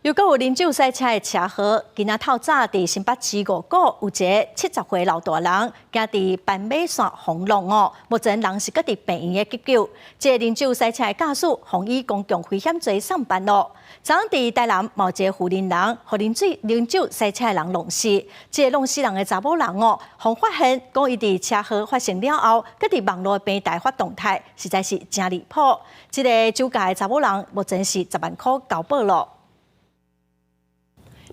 又有啉酒赛车的车祸，今仔透早伫新北市五股有一个70岁老大人，行伫斑马线红龙哦，目前人是搁伫病院的急救。这个啉酒赛车的驾驶，妨以公共危险罪上班咯。昨昏伫台南某一个富人人，互啉酒赛车的人弄死。这个弄死人的查某人哦，互发现讲伊伫车祸发生了后，搁伫网络平台发动态，实在是真离谱。这个酒驾的查某人，目前是10万块交保咯。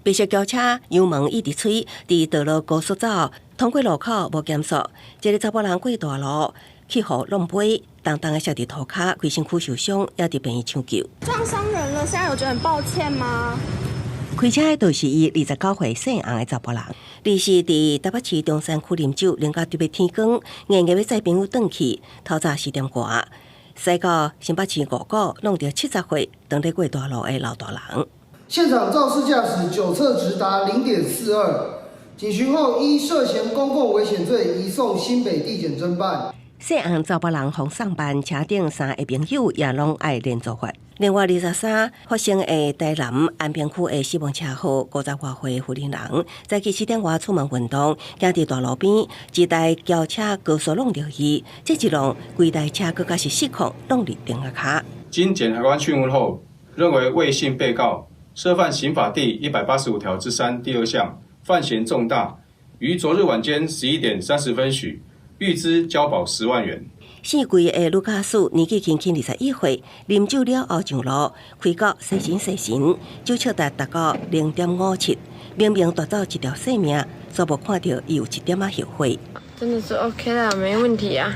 白色轿车油门一直吹，伫道路高速走，通过路口无减速。一个查某人过大路，去互弄飞，重重的摔伫涂骹，规身躯受伤，也伫病院抢救。撞伤人了，现在有觉得很抱歉吗？开车的就是伊29岁姓洪的查甫人，伊是伫台北市中山区啉酒，啉到对面天光，硬硬要载朋友转去，透早4点外，驶到新北市五股，弄到70岁当咧过大路的老大人。现场肇事驾驶酒测值达0.42，警询后依涉嫌公共危险罪移送新北地检侦办。姓洪查甫人逢上班，车顶3个朋友也拢爱连坐法。另外23发生的台南安平区的死亡车祸，50多岁妇人人，早起7点外出门运动，行伫大路边，一台轿车高速弄到伊，这一弄规台车更加是失控，弄入顶个卡。经检察官讯问后，认为魏姓被告涉犯刑法第185条之3第2项，犯嫌重大，于昨日晚间11点30分许，预支交保10万元。姓桂的卢卡斯年纪轻轻21岁，啉酒了后上路，开到西神，酒测达到0.57，明明夺走一条性命，却无看到伊有一点仔后悔。真的是 OK 啦，没问题啊。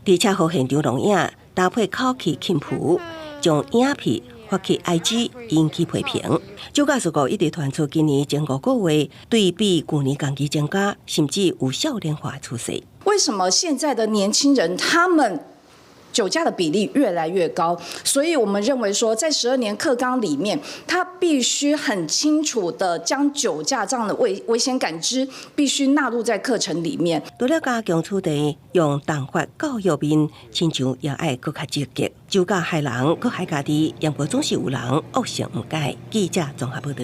伫车祸现场录影，搭配口气浸泡，将影片发去 IG 引起批评。酒驾事故一直传出，今年前5个月对比去年同期增加，甚至有少年化的趋势。为什么现在的年轻人他们酒驾的比例越来越高？所以我们认为说，在12年课纲里面，他必须很清楚的将酒驾这样的危险感知必须纳入在课程里面。除了加强处理，用动法教育面，亲像也爱更加积极。酒驾害人，搁害家己，严格总是有人恶性误解。记者综合报道。